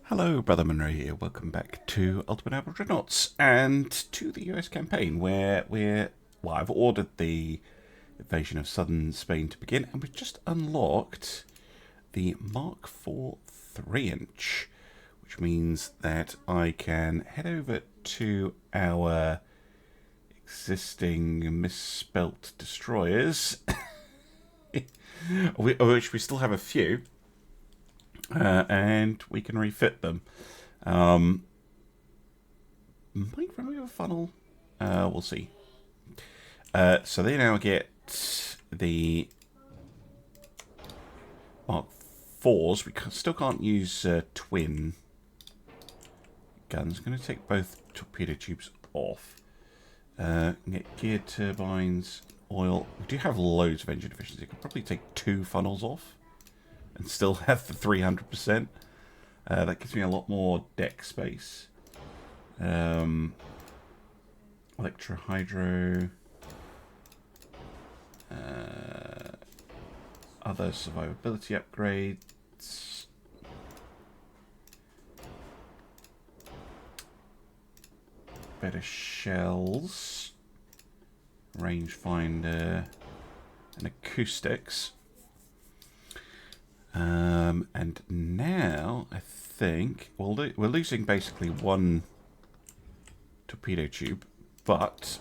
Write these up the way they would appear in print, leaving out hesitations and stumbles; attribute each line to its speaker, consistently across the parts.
Speaker 1: Hello, Brother Monroe here. Welcome back to Ultimate Naval Dreadnoughts and to the US campaign where I've ordered the invasion of southern Spain to begin, and we've just unlocked the Mark IV 3-inch, which means that I can head over to our existing misspelt destroyers, which we still have a few. And we can refit them. Might remove a funnel. We'll see. So they now get the Mark IVs. We still can't use twin guns. I'm going to take both torpedo tubes off. Get geared turbines, oil. We do have loads of engine efficiency. Could probably take 2 funnels off and still have the 300%. That gives me a lot more deck space. Electro-hydro. Other survivability upgrades. Better shells. Rangefinder. And acoustics. And now I think we're losing basically 1 torpedo tube, but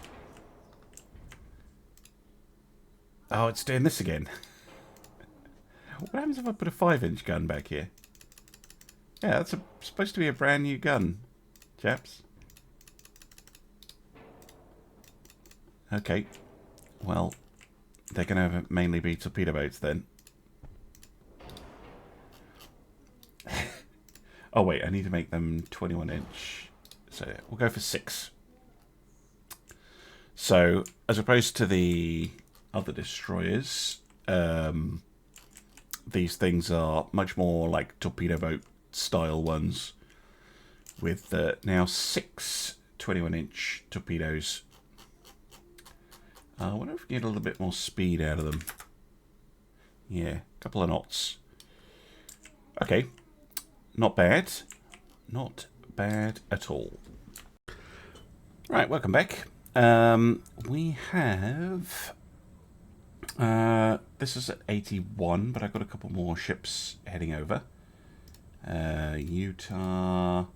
Speaker 1: oh, it's doing this again. What happens if I put a 5-inch gun back here? Yeah, that's supposed to be a brand new gun, chaps. Okay, well, they're going to mainly be torpedo boats then. Oh wait, I need to make them 21-inch. So we'll go for 6. So as opposed to the other destroyers, these things are much more like torpedo boat style ones with now 6 21-inch torpedoes. I wonder if we can get a little bit more speed out of them. Yeah, a couple of knots. Okay. Not bad. Not bad at all. Right, welcome back. We have... this is at 81, but I've got a couple more ships heading over. Utah...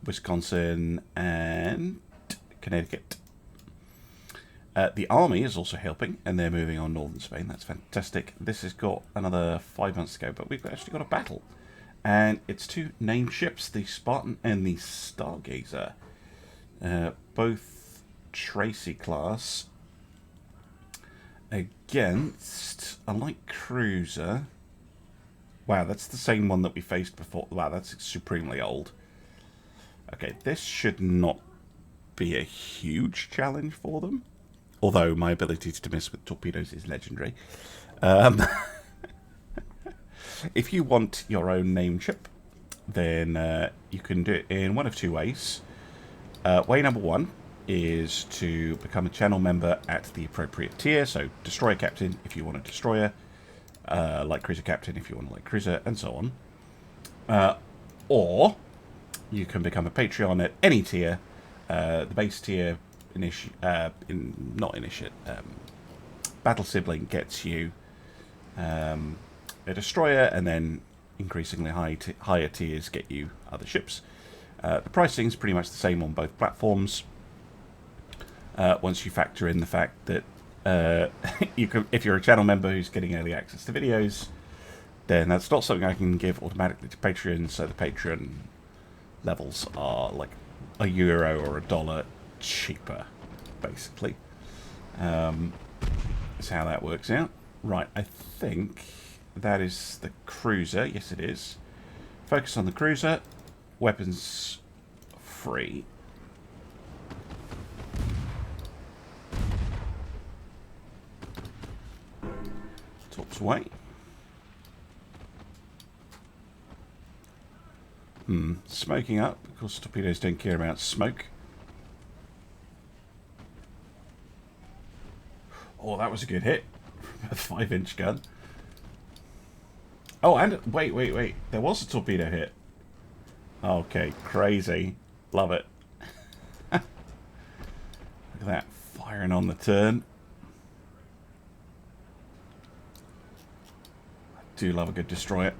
Speaker 1: Wisconsin and Connecticut. The army is also helping, and they're moving on northern Spain. That's fantastic. This has got another 5 months to go, but we've actually got a battle. And it's 2 named ships, the Spartan and the Stargazer. Both Tracy class against a light cruiser. Wow, that's the same one that we faced before. Wow, that's supremely old. Okay, this should not be a huge challenge for them. Although my ability to miss with torpedoes is legendary. If you want your own name ship, then you can do it in one of 2 ways. Way number 1 is to become a channel member at the appropriate tier. So destroyer captain if you want a destroyer, light cruiser captain if you want a light cruiser, and so on. Or you can become a Patreon at any tier. The base tier, Battle Sibling gets you a destroyer, and then increasingly higher tiers get you other ships. The pricing is pretty much the same on both platforms. Once you factor in the fact that you can, if you're a channel member who's getting early access to videos, then that's not something I can give automatically to Patreon. So the Patreon levels are like €1 or $1 cheaper, basically. That's how that works out. Right, I think that is the cruiser. Yes, it is. Focus on the cruiser. Weapons free. Tops away. Smoking up. Of course, torpedoes don't care about smoke. Oh, that was a good hit. A 5-inch gun. Oh, and wait. There was a torpedo hit. Okay, crazy. Love it. Look at that. Firing on the turn. I do love a good destroyer.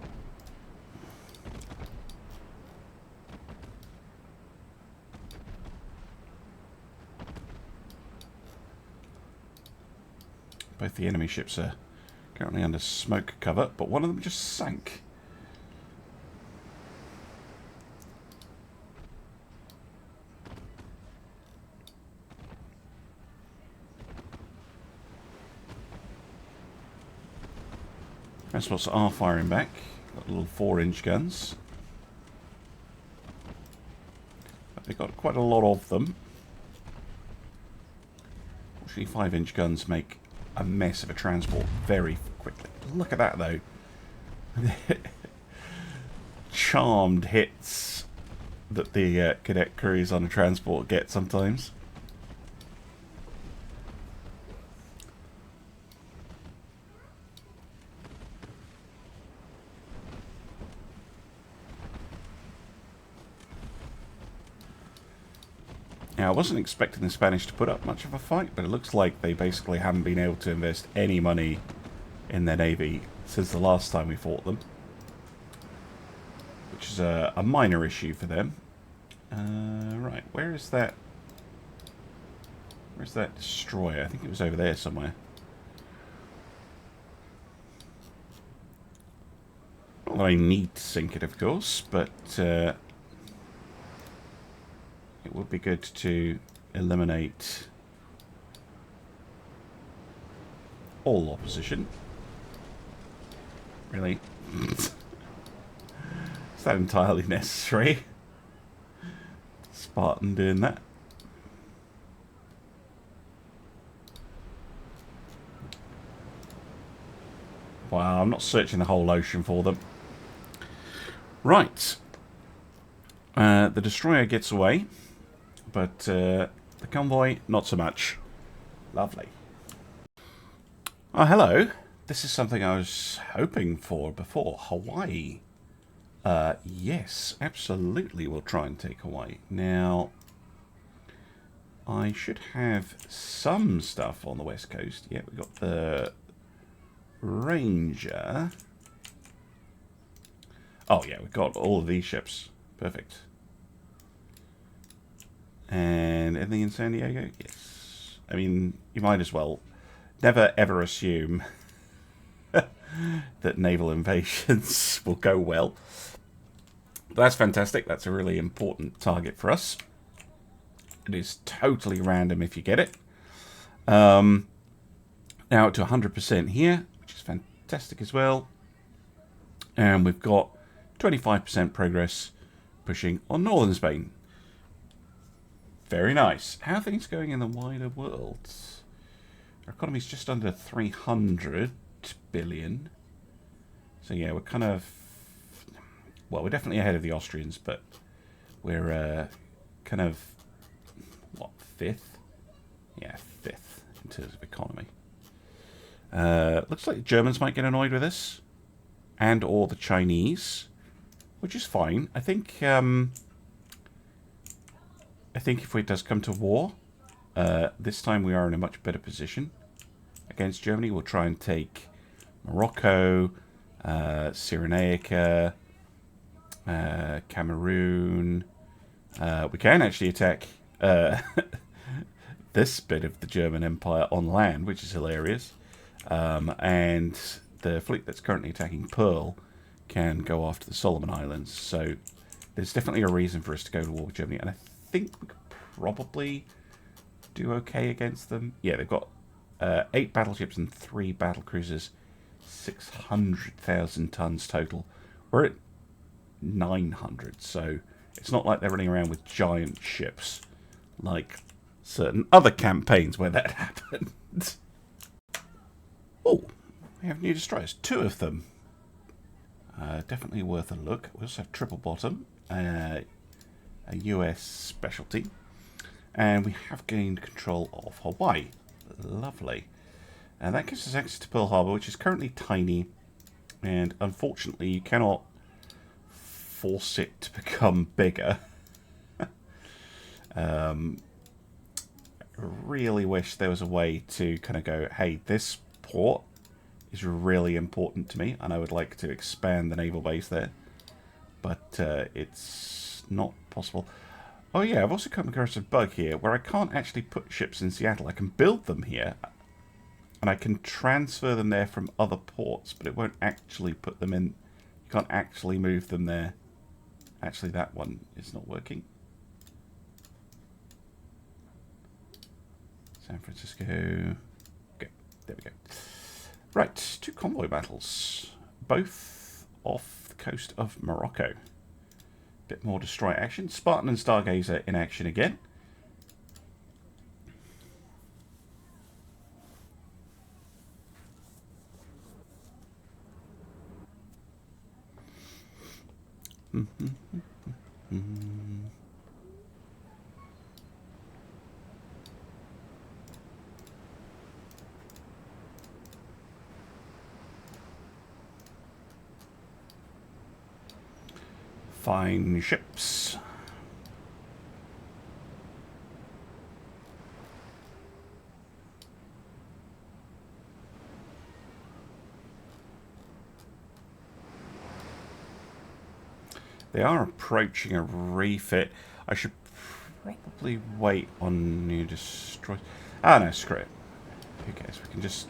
Speaker 1: Both the enemy ships are currently under smoke cover, but one of them just sank. Transports are firing back. Got little 4-inch guns. But they've got quite a lot of them. Actually, 5-inch guns make a mess of a transport very quickly. Look at that, though. Charmed hits that the cadet crews on a transport get sometimes. Now, I wasn't expecting the Spanish to put up much of a fight, but it looks like they basically haven't been able to invest any money in their navy since the last time we fought them. Which is a minor issue for them. Right, where is that? Where's that destroyer? I think it was over there somewhere. Not that I need to sink it, of course, but it would be good to eliminate all opposition. Really? Is that entirely necessary? Spartan doing that. Wow, I'm not searching the whole ocean for them. Right. The destroyer gets away. But the convoy, not so much. Lovely. Oh, hello. This is something I was hoping for before. Hawaii. Yes, absolutely we'll try and take Hawaii. Now, I should have some stuff on the west coast. Yeah, we've got the Ranger. Oh, yeah, we've got all of these ships. Perfect. And anything in San Diego? Yes. I mean, you might as well never ever assume that naval invasions will go well. But that's fantastic. That's a really important target for us. It is totally random if you get it. Now up to 100% here, which is fantastic as well. And we've got 25% progress pushing on northern Spain. Very nice. How are things going in the wider world? Our economy's just under 300 billion. So yeah, we're kind of... Well, we're definitely ahead of the Austrians, but we're kind of... What, 5th? Yeah, 5th in terms of economy. Looks like the Germans might get annoyed with this. And or the Chinese. Which is fine. I think if it does come to war, this time we are in a much better position against Germany. We'll try and take Morocco, Cyrenaica, Cameroon. We can actually attack this bit of the German Empire on land, which is hilarious. And the fleet that's currently attacking Pearl can go after the Solomon Islands. So there's definitely a reason for us to go to war with Germany. And I think we could probably do okay against them. Yeah, they've got 8 battleships and 3 battlecruisers. 600,000 tons total. We're at 900, so it's not like they're running around with giant ships like certain other campaigns where that happened. Oh, we have new destroyers. 2 of them. Definitely worth a look. We also have triple bottom, a US specialty, and we have gained control of Hawaii. Lovely. And that gives us access to Pearl Harbor, which is currently tiny, And unfortunately, you cannot force it to become bigger. Really wish there was a way to kind of go, hey, this port is really important to me, and I would like to expand the naval base there. But it's not possible. Oh yeah, I've also come across a bug here where I can't actually put ships in Seattle. I can build them here, and I can transfer them there from other ports, but it won't actually put them in. You can't actually move them there. Actually, that one is not working. San Francisco. Okay, there we go. Right, 2 convoy battles. Both off the coast of Morocco. Bit more destroy action. Spartan and Stargazer in action again. Fine ships. They are approaching a refit. I should probably wait on new destroy. Ah, no, screw it. Who cares? We can just.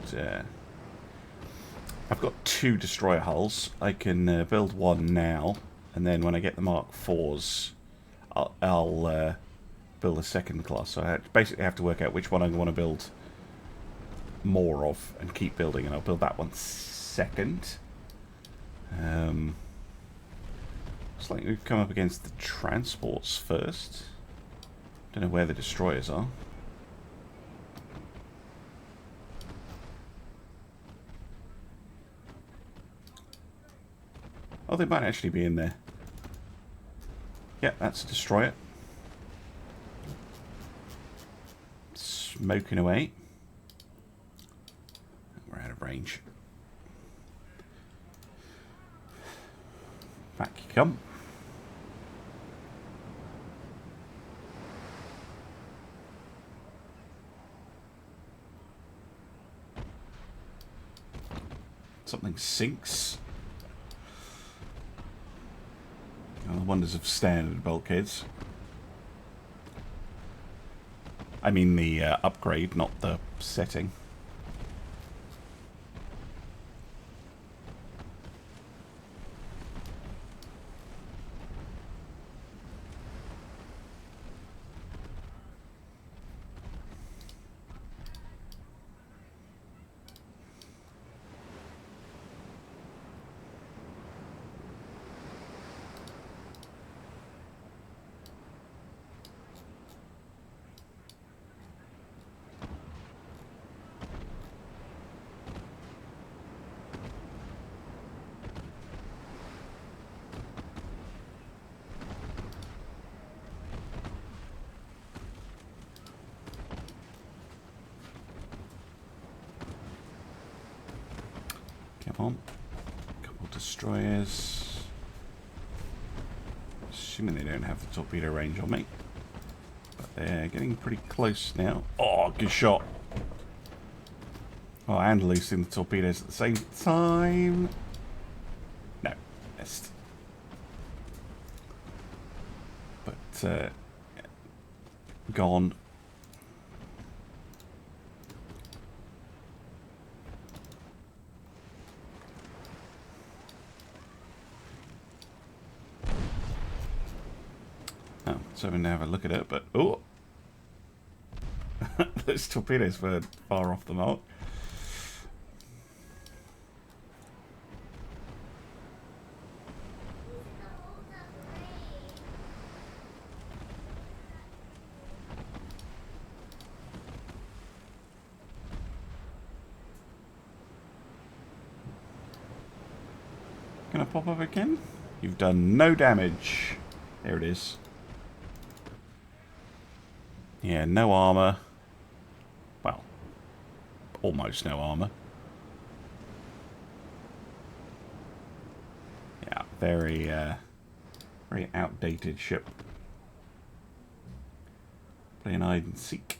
Speaker 1: I've got 2 destroyer hulls. I can build one now, and then when I get the Mark 4s, I'll build a second class. So I basically have to work out which one I want to build more of and keep building, and I'll build that one second. Looks like we've come up against the transports first. Don't know where the destroyers are. Oh, they might actually be in there. Yeah, that's a destroyer. Smoking away. We're out of range. Back you come. Something sinks. Oh, the wonders of standard bulkheads. I mean the upgrade, not the setting. Come on. Couple destroyers. Assuming they don't have the torpedo range on me. But they're getting pretty close now. Oh, good shot. Oh, and loosing the torpedoes at the same time. No, missed. But, gone. Oh, so I'm going to have a look at it, but oh, those torpedoes were far off the mark. Gonna pop up again? You've done no damage. There it is. Yeah, no armor. Well, almost no armor. very, very outdated ship. Playing hide and seek.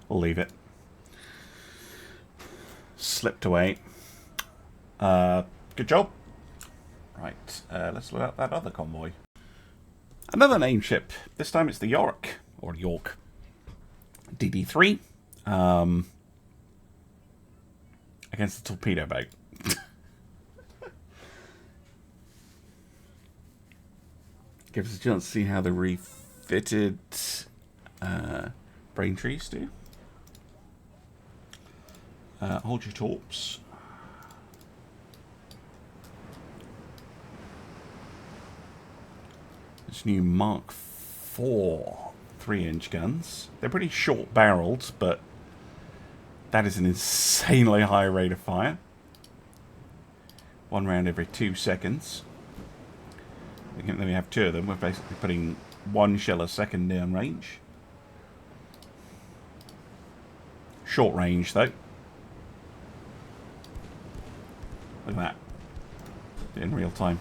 Speaker 1: We'll leave it. Slipped away. Good job. Right, let's look at that other convoy. Another name ship. This time it's the York, or York. DD3. Against the torpedo boat. Gives us a chance to see how the refitted brain trees do. Hold your torps. This new Mark IV 3-inch guns. They're pretty short barreled, but that is an insanely high rate of fire. 1 round every 2 seconds. Then we have 2 of them. We're basically putting 1 shell a second down range. Short range though. Look at that. In real time.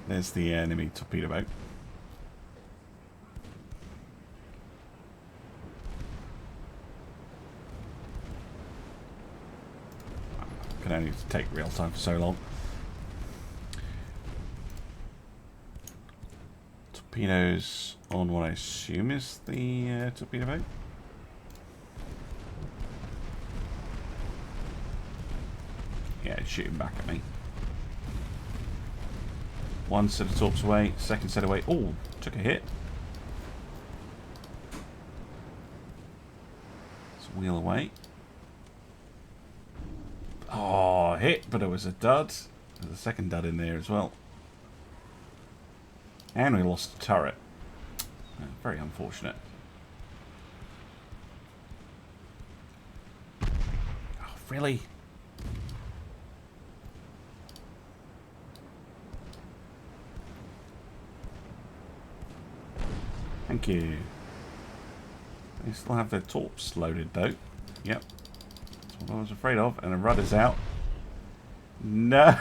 Speaker 1: There's the enemy torpedo boat. Can only take real time for so long. Torpedoes on what I assume is the torpedo boat. Yeah, it's shooting back at me. 1 set of torps away, 2nd set away. Oh, took a hit. Let's wheel away. Oh, hit, but it was a dud. There's a 2nd dud in there as well. And we lost the turret. Very unfortunate. Oh, really? Thank you. They still have their torps loaded though. Yep. That's what I was afraid of. And the rudder's out. No!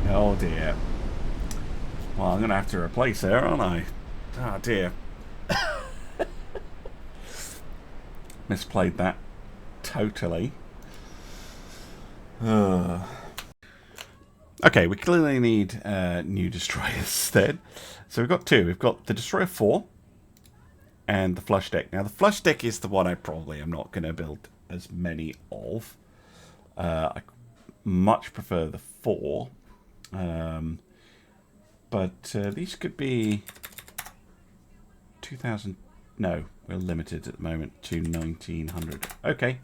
Speaker 1: Oh dear. Well, I'm going to have to replace her, aren't I? Oh dear. Misplayed that. Totally. Okay, we clearly need new destroyers then. So we've got 2. We've got the Destroyer 4 and the Flush Deck. Now the Flush Deck is the one I probably am not going to build as many of. I much prefer the 4. But these could be 2,000. No, we're limited at the moment to 1,900. Okay.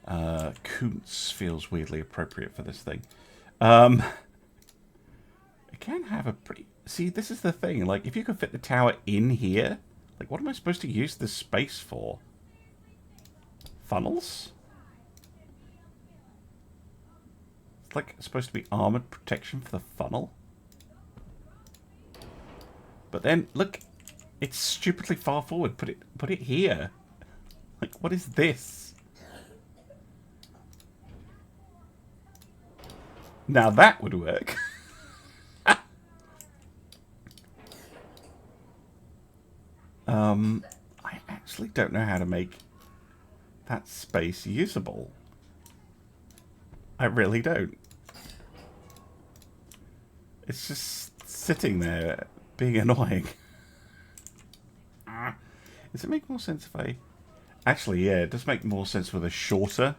Speaker 1: Kuntz feels weirdly appropriate for this thing. It can have a pretty... See, this is the thing. Like, if you could fit the tower in here, like, what am I supposed to use this space for? Funnels? It's like supposed to be armored protection for the funnel. But then, look, it's stupidly far forward. Put it here. Like, what is this? Now that would work. I actually don't know how to make that space usable. I really don't. It's just sitting there being annoying. Does it make more sense if I... Actually, yeah, it does make more sense with a shorter...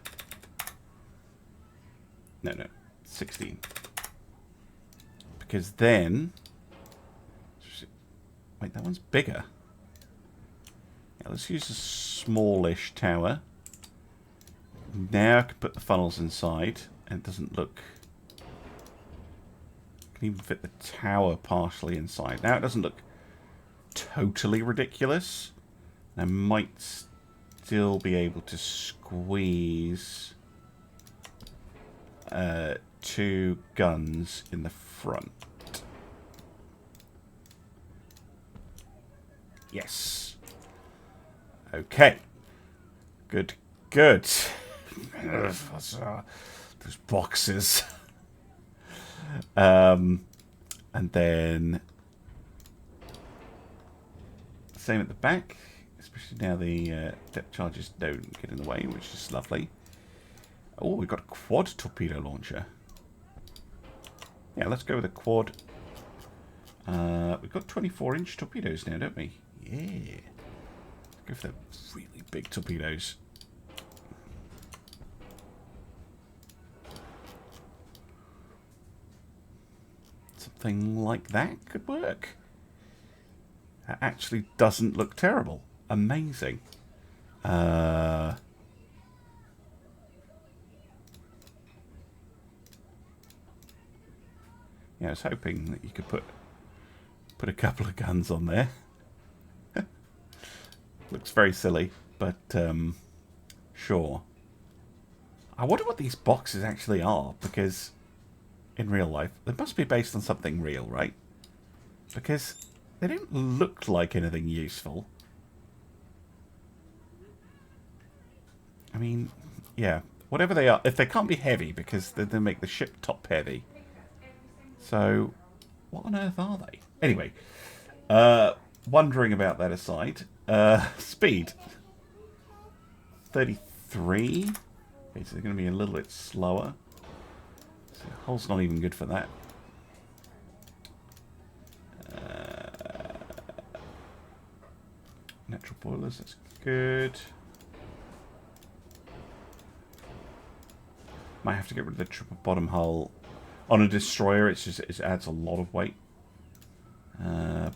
Speaker 1: No, 16. Because then... Wait, that one's bigger. let's use a smallish tower. Now I can put the funnels inside, and it doesn't look... I can even fit the tower partially inside. Now it doesn't look totally ridiculous. I might still be able to squeeze 2 guns in the front. Yes. Okay. Good. Good. Those boxes. And then same at the back, especially now the depth charges don't get in the way, which is lovely. Oh, we've got a quad torpedo launcher. Yeah, let's go with a quad. We've got 24-inch torpedoes now, don't we? Yeah. Go for the really big torpedoes. Something like that could work. That actually doesn't look terrible. Amazing. Yeah, I was hoping that you could put a couple of guns on there. Looks very silly, but sure. I wonder what these boxes actually are, because in real life, they must be based on something real, right? Because they don't look like anything useful. I mean, yeah, whatever they are, if they can't be heavy, because they make the ship top heavy. So, what on earth are they? Anyway, wondering about that aside, speed 33. Okay, so they're going to be a little bit slower. So hull's not even good for that. Natural boilers, that's good. Might have to get rid of the triple bottom hull. On a destroyer, it adds a lot of weight.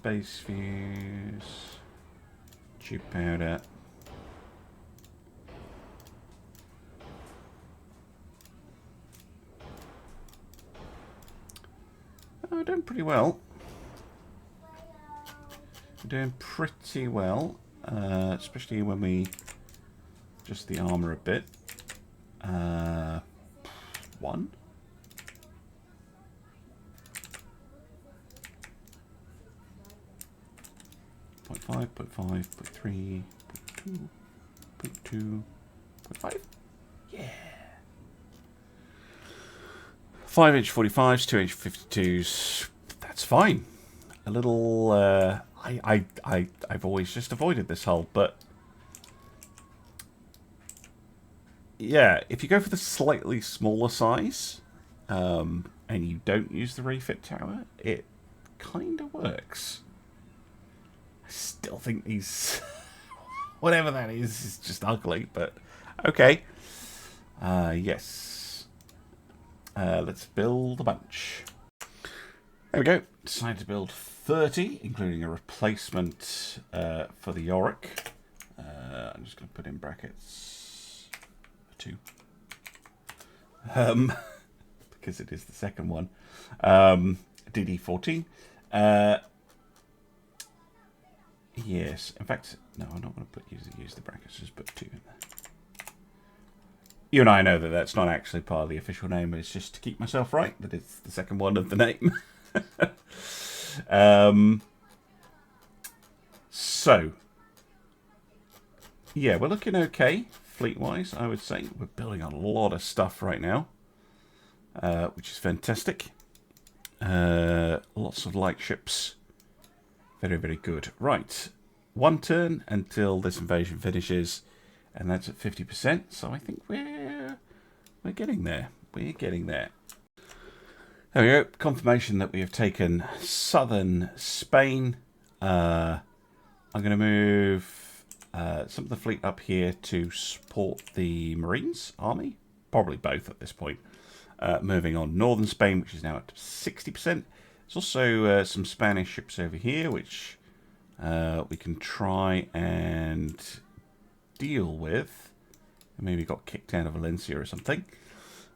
Speaker 1: Base fuse, tube powder. Oh, we're doing pretty well. We're doing pretty well, especially when we adjust the armor a bit. 1. 0.5, 0.5, 0.3, 0.2, 0.2, 0.5. Yeah. 5-inch 45s, 2-inch 52s. That's fine. A little. I've always just avoided this hull, but yeah, if you go for the slightly smaller size, and you don't use the refit tower, it kind of works. I still think these, whatever that is just ugly, but okay. Yes. Let's build a bunch. There we go. Decided to build 30, including a replacement for the Alerik. I'm just going to put in brackets 2. Because it is the second one. DD14. Yes. In fact, no, I'm not going to use the brackets. Just put 2 in there. You and I know that that's not actually part of the official name, but it's just to keep myself right that it's the second one of the name. So, yeah, we're looking okay fleet-wise, I would say. We're building a lot of stuff right now, which is fantastic. Lots of light ships. Very, very good. Right, 1 turn until this invasion finishes, and that's at 50%. So I think we're getting there. We're getting there. There we go. Confirmation that we have taken southern Spain. I'm going to move some of the fleet up here to support the Marines army. Probably both at this point. Moving on northern Spain, which is now at 60%. There's also some Spanish ships over here, which we can try and deal with. Maybe got kicked out of Valencia or something.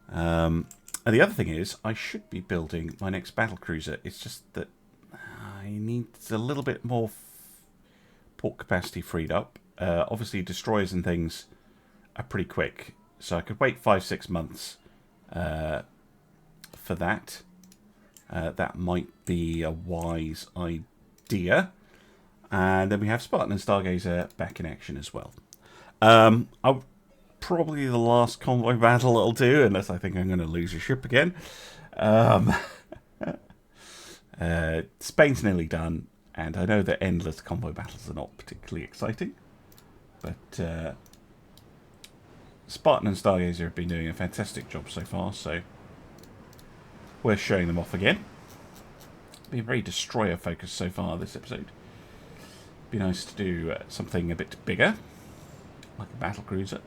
Speaker 1: And the other thing is, I should be building my next battlecruiser. It's just that I need a little bit more port capacity freed up. Obviously, destroyers and things are pretty quick, so I could wait 5-6 months for that. That might be a wise idea. And then we have Spartan and Stargazer back in action as well. Probably the last convoy battle I'll do, unless I think I'm going to lose a ship again. Spain's nearly done, and I know that endless convoy battles are not particularly exciting. But Spartan and Stargazer have been doing a fantastic job so far, so worth showing them off again. Been very destroyer focused so far this episode. Be nice to do something a bit bigger, like a battlecruiser.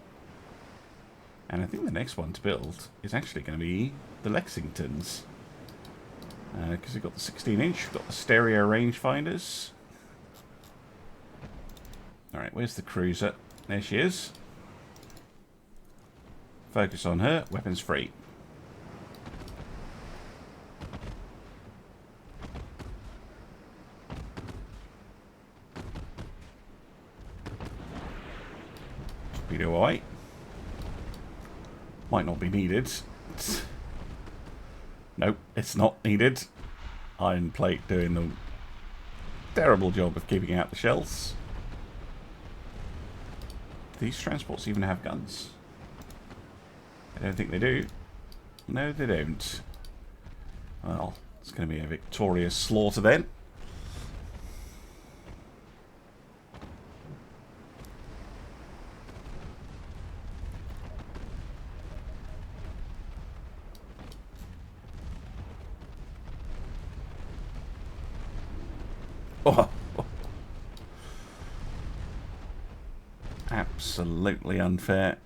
Speaker 1: And I think the next one to build is actually going to be the Lexingtons, because we've got the 16-inch, we've got the stereo rangefinders. All right, where's the cruiser? There she is. Focus on her. Weapons free. Torpedo eye. Might not be needed. Nope, it's not needed. Iron plate doing the terrible job of keeping out the shells. These transports even have guns? I don't think they do. No, they don't. Well, it's going to be a victorious slaughter then. Oh. Absolutely unfair.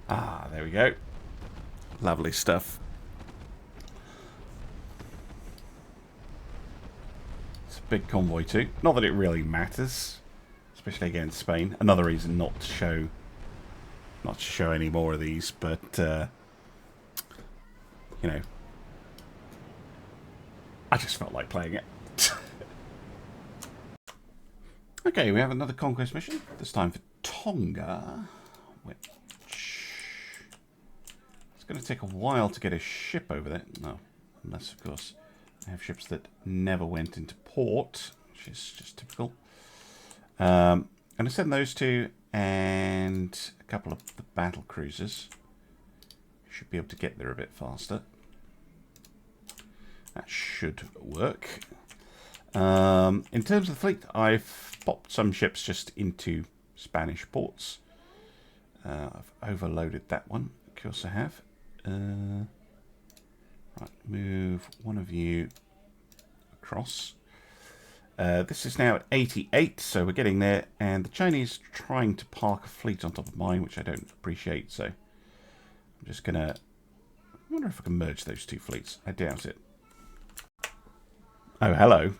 Speaker 1: Ah, there we go. Lovely stuff. It's a big convoy too. Not that it really matters, especially against Spain. Another reason not to show any more of these, but you know, I just felt like playing it. Okay, we have another conquest mission. This time for Tonga, which it's going to take a while to get a ship over there. No, unless, of course, I have ships that never went into port, which is just typical. I'm going to send those two and a couple of the battle cruisers. Should be able to get there a bit faster. That should work. In terms of the fleet, I've popped some ships just into Spanish ports. I've overloaded that one. Of course I have. Right, move one of you across. This is now at 88, so we're getting there. And the Chinese are trying to park a fleet on top of mine, which I don't appreciate. So I'm just going to... I wonder if I can merge those two fleets. I doubt it. Oh, hello.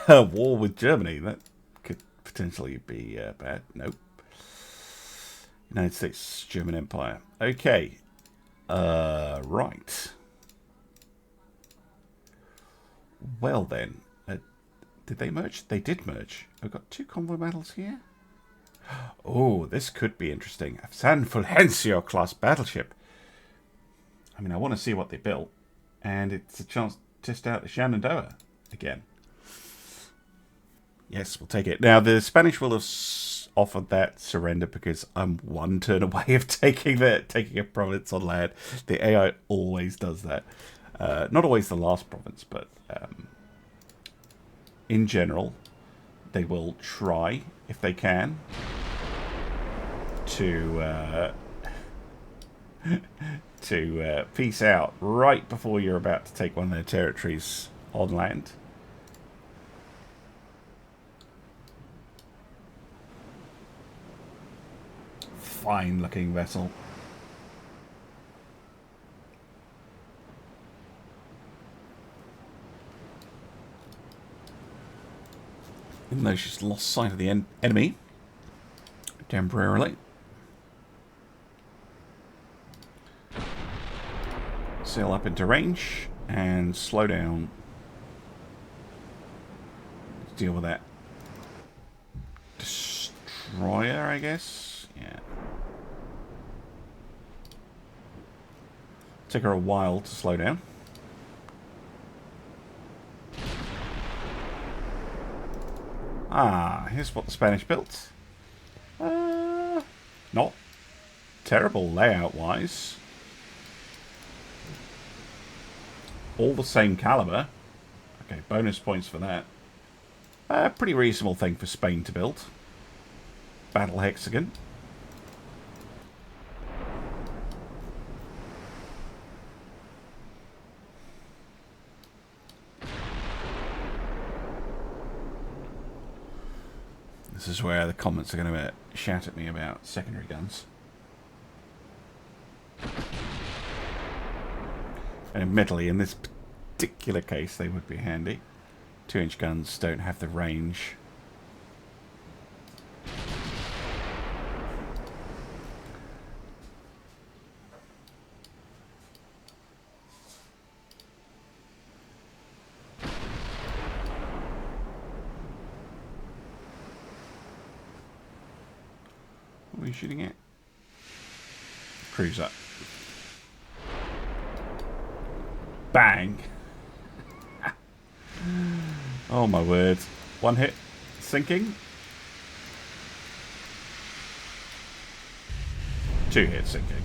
Speaker 1: War with Germany. That could potentially be bad. Nope. United States, German Empire. Okay. Right. Well then. Did they merge? They did merge. I've got two convoy battles here. Oh, this could be interesting. A San Fulgencio class battleship. I mean, I want to see what they built, and it's a chance to test out the Shenandoah again. Yes, we'll take it. Now, the Spanish will have offered that surrender because I'm one turn away of taking a province on land. The AI always does that. Not always the last province, but in general, they will try, if they can, to peace out right before you're about to take one of their territories on land. Fine looking vessel. Even though she's lost sight of the enemy temporarily. Sail up into range and slow down. Let's deal with that destroyer, I guess. Yeah. Take her a while to slow down. Ah, here's what the Spanish built. Not terrible layout-wise. All the same caliber. Okay, bonus points for that. Pretty reasonable thing for Spain to build. Battle hexagon. This is where the comments are going to shout at me about secondary guns. And admittedly, in this particular case, they would be handy. 2-inch guns don't have the range. What are you shooting at? Cruiser. Bang! Oh my word. One hit. Sinking. 2 hits sinking.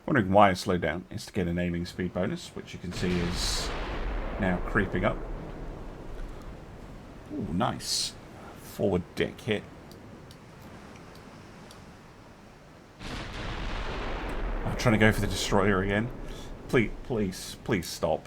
Speaker 1: Wondering why I slowed down is to get an aiming speed bonus, which you can see is now creeping up. Ooh, nice. Forward deck hit. I'm trying to go for the destroyer again. Please, please, please stop.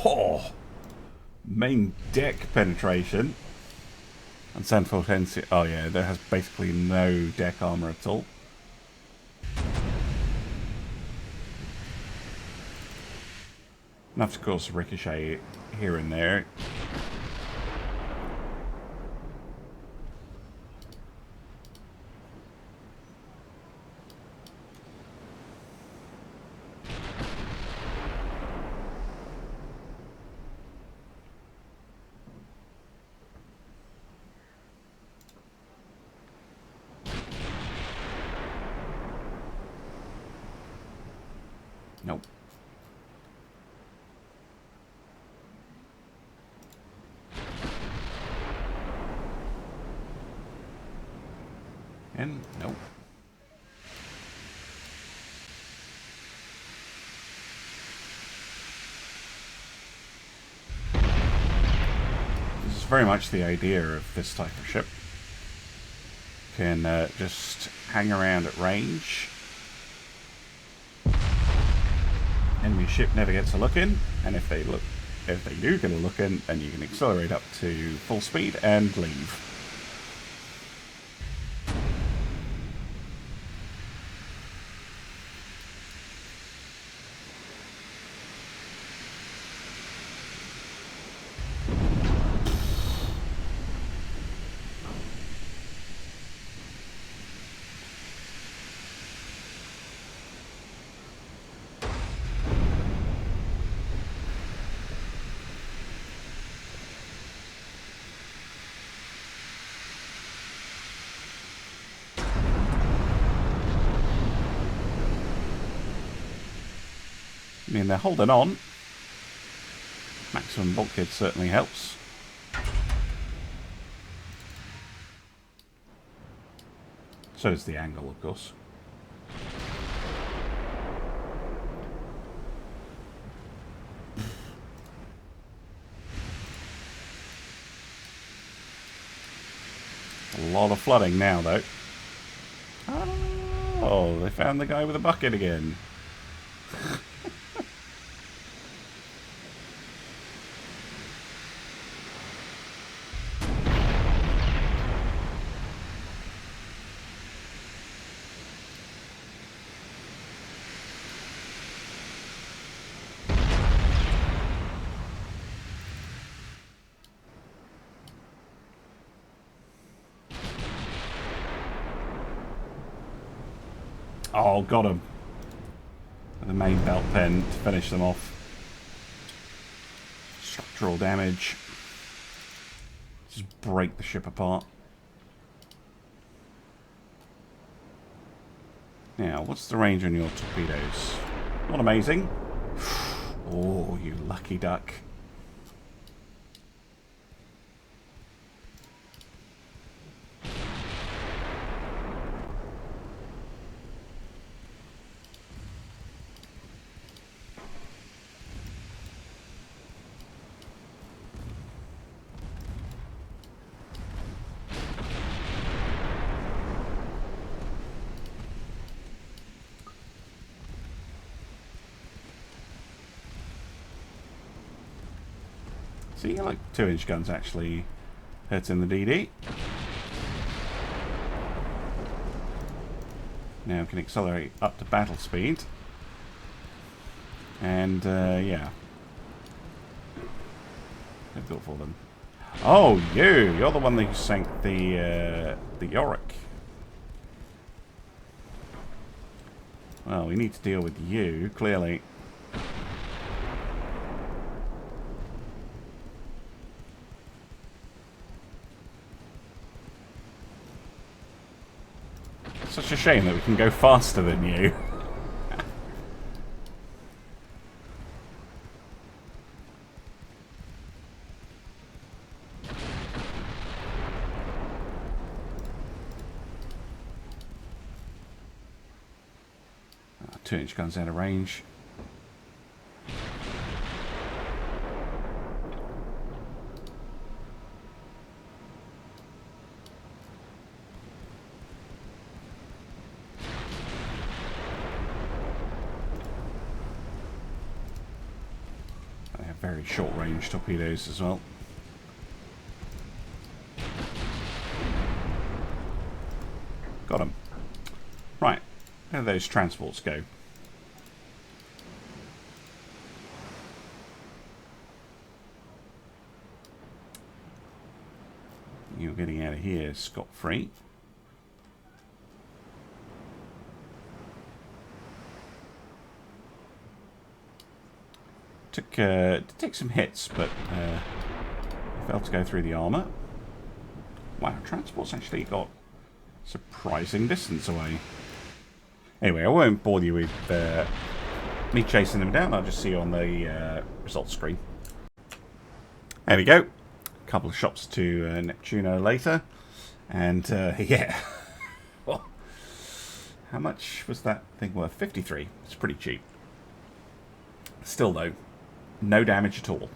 Speaker 1: Oh, main deck penetration. And Sanfortensi. Oh yeah, there has basically no deck armor at all. Enough to cause a ricochet here and there. Nope. And nope. This is very much the idea of this type of ship. Can just hang around at range. Enemy ship never gets a look in, and if they do get a look in, then you can accelerate up to full speed and leave. I mean, they're holding on. Maximum bulkhead certainly helps. So does the angle, of course. A lot of flooding now, though. Oh, they found the guy with a bucket again. Oh, got him. With the main belt pen to finish them off. Structural damage. Just break the ship apart. Now, what's the range on your torpedoes? Not amazing. Oh, you lucky duck. See, like 2-inch guns actually hurting the DD. Now can accelerate up to battle speed. And yeah. Difficult for them. Oh, you're the one that sank the Alerik. Well, we need to deal with you, clearly. Such a shame that we can go faster than you. Oh, 2-inch guns out of range. Very short range torpedoes as well. Got them. Right, where do those transports go? You're getting out of here scot-free. Took some hits, but failed to go through the armour. Wow, transport's actually got surprising distance away. Anyway, I won't bore you with me chasing them down. I'll just see you on the results screen. There we go. A couple of shots to Neptuno later. And yeah. Well, how much was that thing worth? 53. It's pretty cheap. Still, though, no damage at all.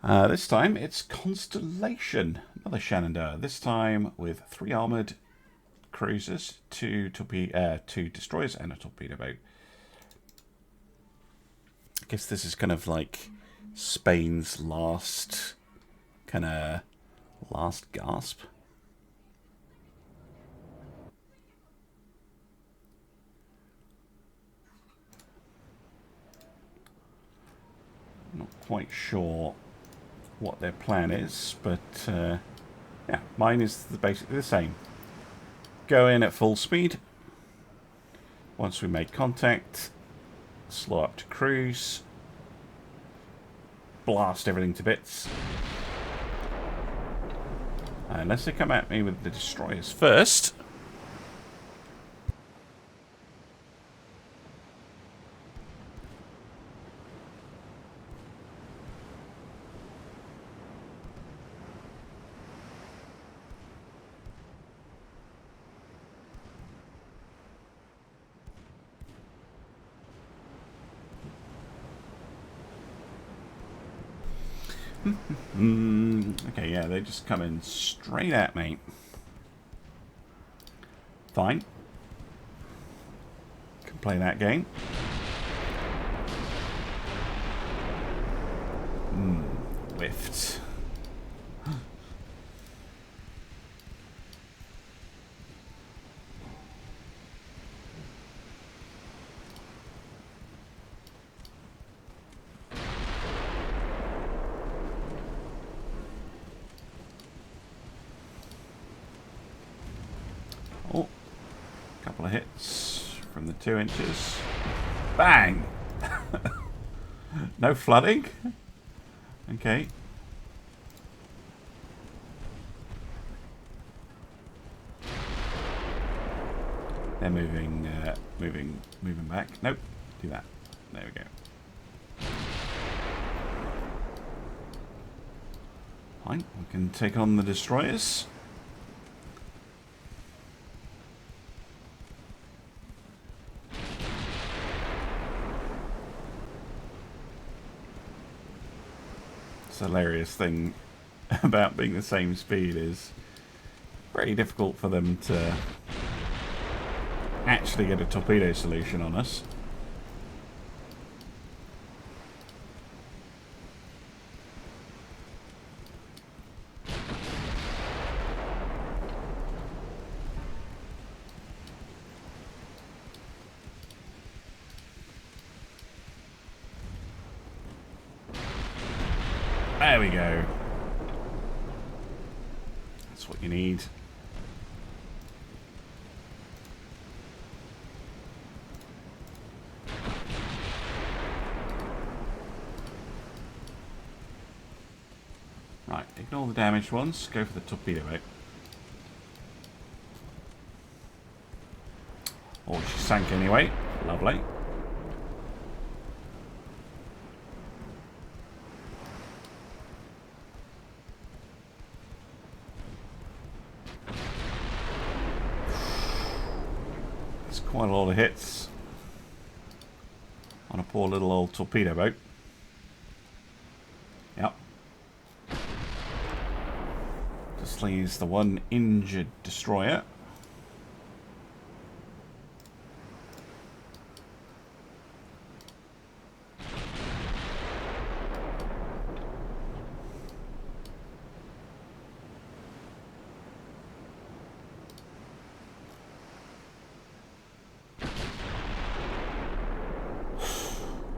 Speaker 1: This time it's Constellation, another Shenandoah. This time with 3 armoured cruisers, 2 destroyers, and a torpedo boat. I guess this is kind of like Spain's last gasp. Not quite sure what their plan is, but yeah, mine is basically the same. Go in at full speed. Once we make contact, slow up to cruise, blast everything to bits. Unless they come at me with the destroyers first. Okay, yeah, they just come in straight at me. Fine. Can play that game. Whiffed. Oh, couple of hits from the 2 inches. Bang! No flooding? Okay. They're moving back. Nope. Do that. There we go. Fine. We can take on the destroyers. The hilarious thing about being the same speed is very difficult for them to actually get a torpedo solution on us. There we go. That's what you need. Right, ignore the damaged ones. Go for the torpedo boat. Oh, she sank anyway. Lovely. Quite a lot of hits on a poor little old torpedo boat. Yep. Just leaves the one injured destroyer.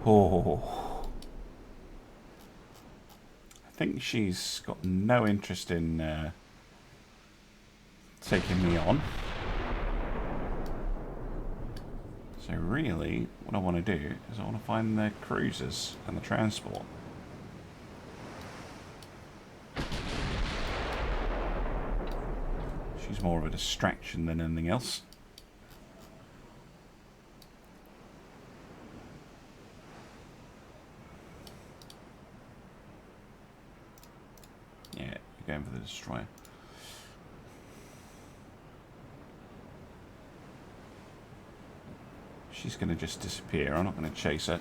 Speaker 1: Oh, I think she's got no interest in taking me on. So really, what I want to do is I want to find the cruisers and the transport. She's more of a distraction than anything else. Going for the destroyer. She's going to just disappear. I'm not going to chase her.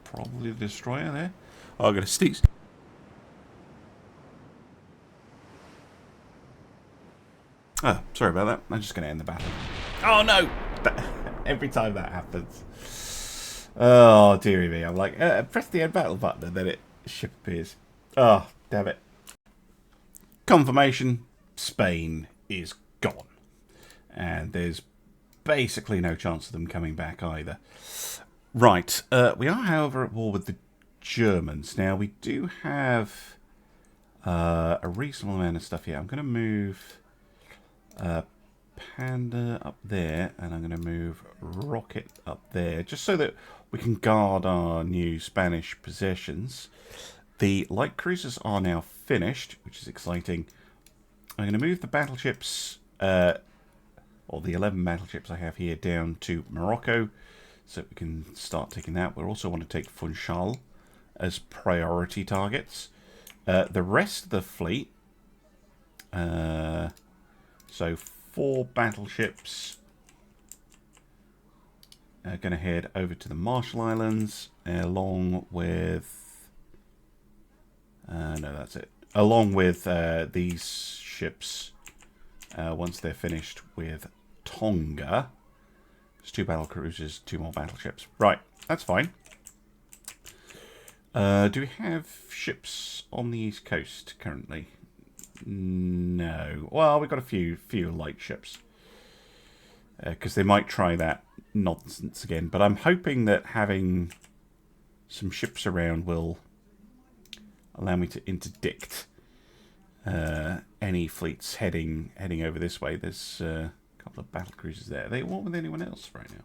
Speaker 1: Probably the destroyer there. Oh, I got a sneak. Oh, sorry about that. I'm just going to end the battle. Oh, no! Every time that happens. Oh, dearie me. I'm like, press the end battle button and then it ship appears. Oh, damn it. Confirmation. Spain is gone. And there's basically no chance of them coming back either. Right. We are, however, at war with the Germans. Now, we do have a reasonable amount of stuff here. I'm going to move Panda up there, and I'm going to move Rocket up there, just so that we can guard our new Spanish possessions. The light cruisers are now finished, which is exciting. I'm going to move the battleships, or the 11 battleships I have here, down to Morocco, So we can start taking that. We also want to take Funchal as priority targets. The rest of the fleet, so 4 battleships are going to head over to the Marshall Islands along with, no, that's it, along with these ships once they're finished with Tonga. There's 2 battlecruisers, 2 more battleships. Right, that's fine. Do we have ships on the East Coast currently? No. Well, we've got a few light ships. Because they might try that nonsense again. But I'm hoping that having some ships around will allow me to interdict any fleets heading over this way. There's a couple of battlecruisers there. Are they war with anyone else right now?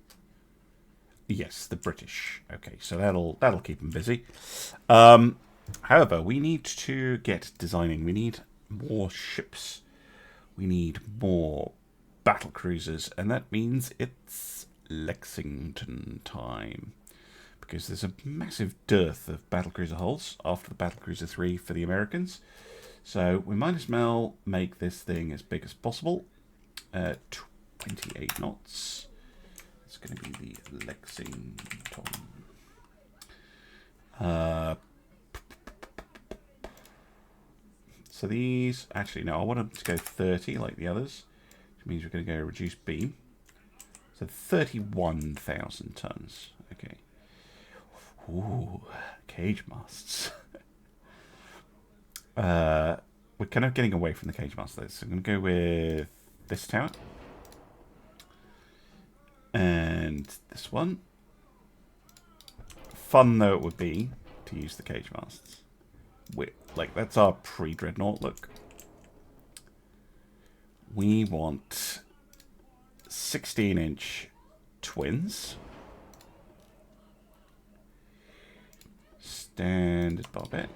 Speaker 1: Yes, the British. Okay, so that'll keep them busy. However, we need to get designing. We need more ships. We need more battlecruisers, and that means it's Lexington time. Because there's a massive dearth of battlecruiser hulls after the Battlecruiser 3 for the Americans. So we might as well make this thing as big as possible. 28 knots. It's going to be the Lexington. So these, actually no, I want them to go 30 like the others, which means we're going to go reduced beam. So 31,000 tons. Okay. Ooh, cage masts. We're kind of getting away from the cage masts though, so I'm going to go with this tower. And this one. Fun though it would be to use the cage masts. Like, that's our pre-dreadnought look. We want 16-inch twins. Standard barbette.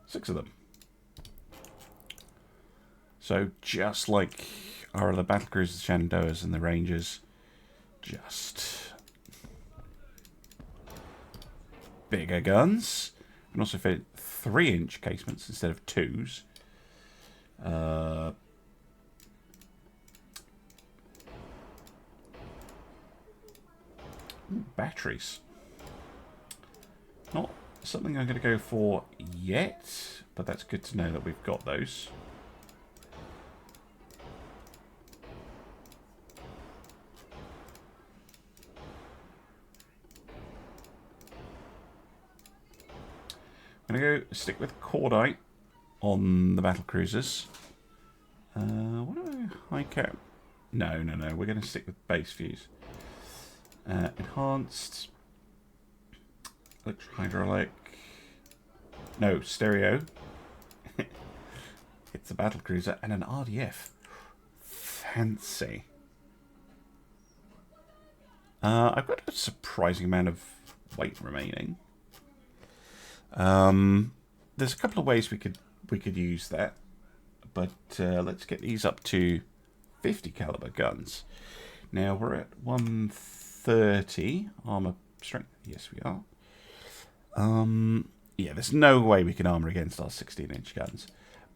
Speaker 1: Six of them. So just like our other battlecruisers, Shenandoahs and the Rangers, just bigger guns. We can also fit 3-inch casements instead of 2s. Batteries. Not something I'm going to go for yet, but that's good to know that we've got those. I'm going to go stick with cordite on the battlecruisers. What do I high cap? No. We're going to stick with base fuse. Enhanced. Hydraulic. No, stereo. It's a battlecruiser and an RDF. Fancy. I've got a surprising amount of weight remaining. There's a couple of ways we could use that, but let's get these up to 50 caliber guns. Now we're at 130 armor strength. Yes, we are. Yeah, there's no way we can armor against our 16-inch guns,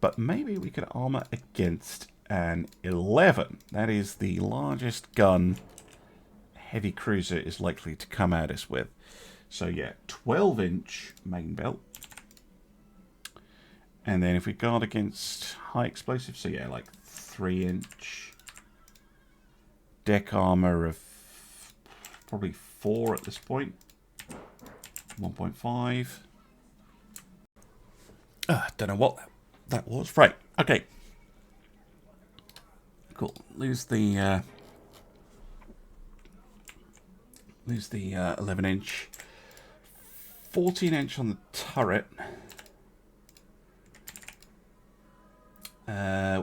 Speaker 1: but maybe we could armor against an 11. That is the largest gun heavy cruiser is likely to come at us with. So yeah, 12-inch main belt. And then if we guard against high explosives, so yeah, like 3-inch deck armor of probably 4 at this point. 1.5. Don't know what that was. Right, okay. Cool. Lose the 11-inch. 14-inch on the turret,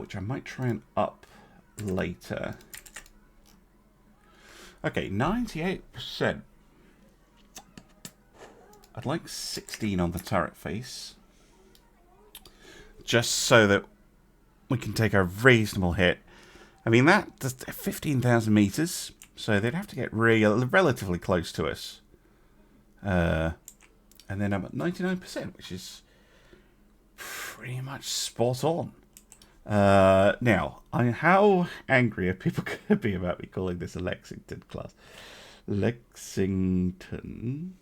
Speaker 1: which I might try and up later. Okay, 98%. I'd like 16 on the turret face, just so that we can take a reasonable hit. I mean, that's 15,000 meters, so they'd have to get relatively close to us. And then I'm at 99%, which is pretty much spot on. Now, how angry are people going to be about me calling this a Lexington class? Lexingtons.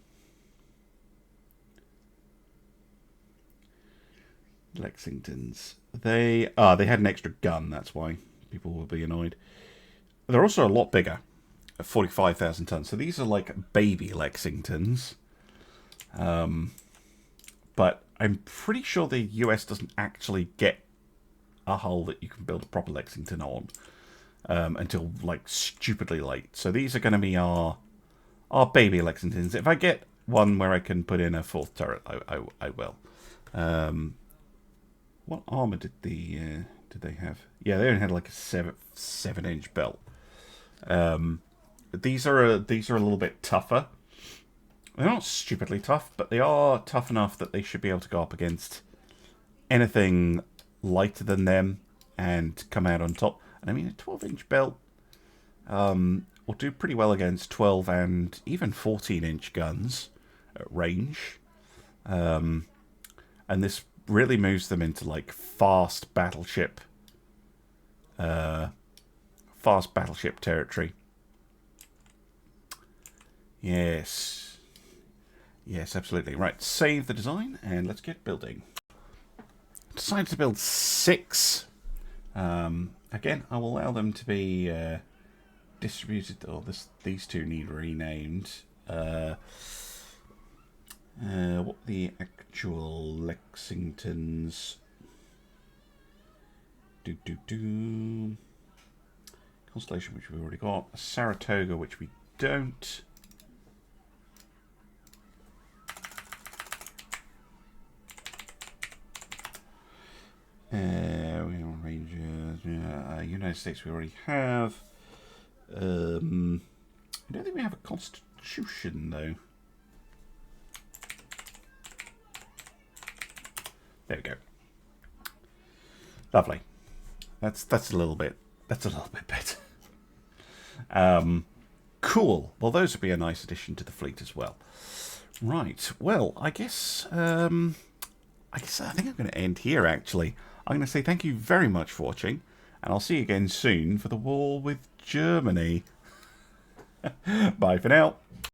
Speaker 1: They had an extra gun, that's why people will be annoyed. They're also a lot bigger, at 45,000 tons. So these are like baby Lexingtons. But I'm pretty sure the US doesn't actually get a hull that you can build a proper Lexington on until like stupidly late. So these are going to be our baby Lexingtons. If I get one where I can put in a 4th turret, I will. What armor did they have? Yeah, they only had like a 7-inch belt. These are a little bit tougher. They're not stupidly tough, but they are tough enough that they should be able to go up against anything lighter than them and come out on top. And I mean, a 12-inch belt will do pretty well against 12 and even 14-inch guns at range. And this really moves them into like fast battleship territory. Yes, absolutely. Right, save the design and let's get building. Decided to build 6. Again, I will allow them to be distributed. Oh, these two need renamed. What the actual Lexingtons? Constellation, which we've already got. Saratoga, which we don't. We have Rangers. United States we already have. I don't think we have a Constitution though. There we go. Lovely. That's a little bit better. Cool. Well, those would be a nice addition to the fleet as well. Right. Well, I think I'm going to end here. Actually, I'm going to say thank you very much for watching, and I'll see you again soon for the war with Germany. Bye for now.